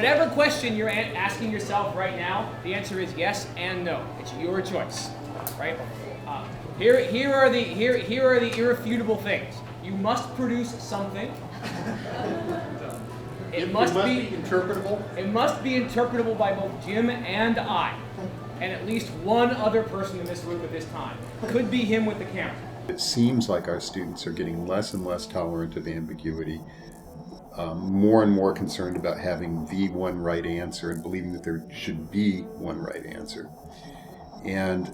whatever question you're asking yourself right now, the answer is yes and no. It's your choice, right? Here are the irrefutable things. You must produce something. It must be interpretable. It must be interpretable by both Jim and I, and at least one other person in this room at this time. Could be him with the camera. It seems like our students are getting less and less tolerant of ambiguity, more and more concerned about having the one right answer and believing that there should be one right answer. And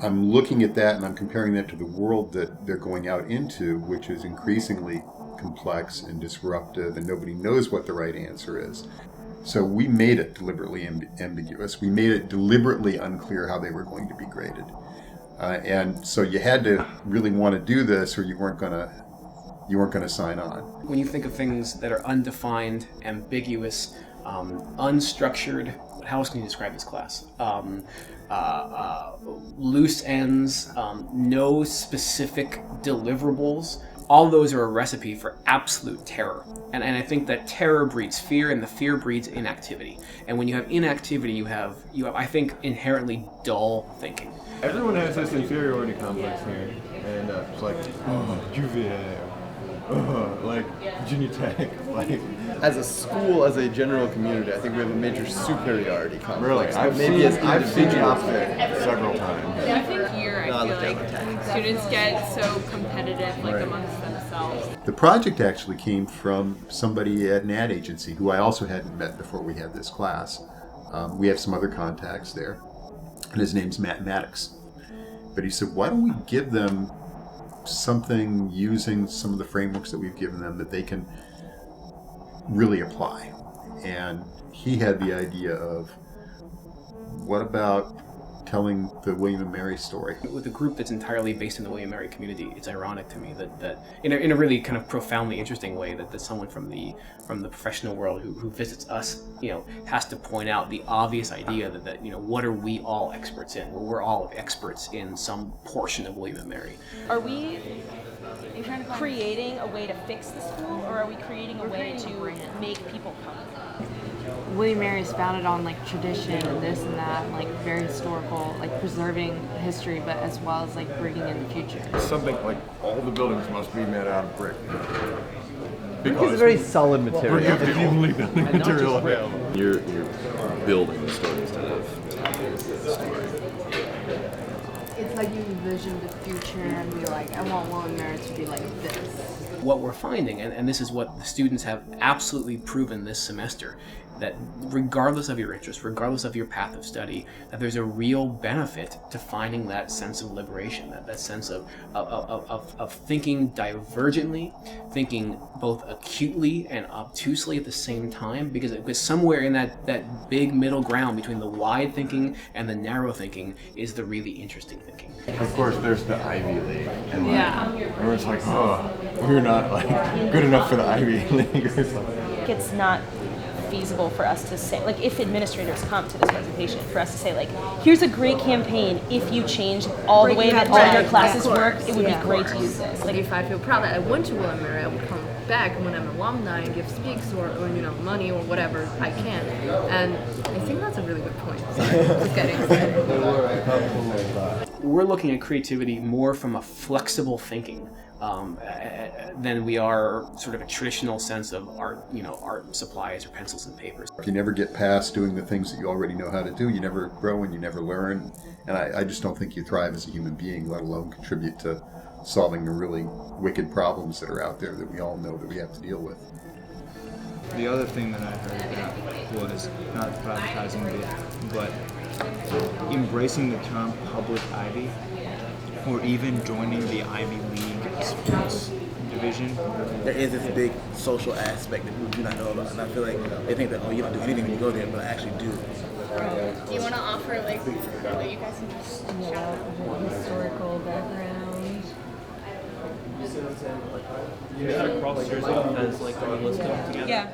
I'm looking at that and I'm comparing that to the world that they're going out into, which is increasingly complex and disruptive, and nobody knows what the right answer is. So we made it deliberately ambiguous. We made it deliberately unclear how they were going to be graded. And so you had to really want to do this, or you weren't going to sign on. When you think of things that are undefined, ambiguous, unstructured, how else can you describe this class? Loose ends, no specific deliverables. All those are a recipe for absolute terror. And I think that terror breeds fear, and the fear breeds inactivity. And when you have inactivity, you have I think, inherently dull thinking. Everyone has this inferiority complex here, and it's like, UVA, like Virginia Tech, like. As a school, as a general community, I think we have a major superiority complex. Really, I've seen the opposite several times. I think here I feel like students get so competitive, amongst themselves. The project actually came from somebody at an ad agency who I also hadn't met before we had this class. We have some other contacts there, and his name's Matt Allar. But he said, why don't we give them something using some of the frameworks that we've given them that they can really apply? And he had the idea of, what about telling the William and Mary story? With a group that's entirely based in the William and Mary community, it's ironic to me that in a really kind of profoundly interesting way, that someone from the professional world who visits us, has to point out the obvious idea that what are we all experts in? Well, we're all experts in some portion of William and Mary. Are we creating a way to fix the school, or are we creating a way to make people come? William Mary is founded on tradition and this and that, very historical, preserving history, but as well as bringing in the future. Something like all the buildings must be made out of brick. Because it's a very solid material. Brick is the only building material available. You're building the story instead of telling the story. It's like you envision the future and be like, I want William Mary to be like this. What we're finding, and this is what the students have absolutely proven this semester, that regardless of your interest, regardless of your path of study, that there's a real benefit to finding that sense of liberation, that sense of thinking divergently, thinking both acutely and obtusely at the same time, because somewhere in that big middle ground between the wide thinking and the narrow thinking is the really interesting thinking. Of course, there's the Ivy League, and everyone's like, we're not good enough for the Ivy League. It's not feasible for us to say, if administrators come to this presentation, for us to say, here's a great campaign. If you change all the way that all your classes work, it would be great to use this. If I feel proud that I went to William and Mary, I would come back when I'm an alumni and give speaks or money or whatever I can. And I think that's a really good point. Sorry, I was getting excited. We're looking at creativity more from a flexible thinking than we are sort of a traditional sense of art, art supplies or pencils and papers. If you never get past doing the things that you already know how to do, you never grow and you never learn. And I just don't think you thrive as a human being, let alone contribute to solving the really wicked problems that are out there that we all know that we have to deal with. The other thing that I heard about was not the privatizing bit, but embracing the term public Ivy, or even joining the Ivy League sports division. There is this big social aspect that people do not know about, and I feel like they think that, you don't do anything when you go there, but I actually do. Do you want to offer, what you guys can just shout out? Historical background. Across Jersey as a list together. Yeah.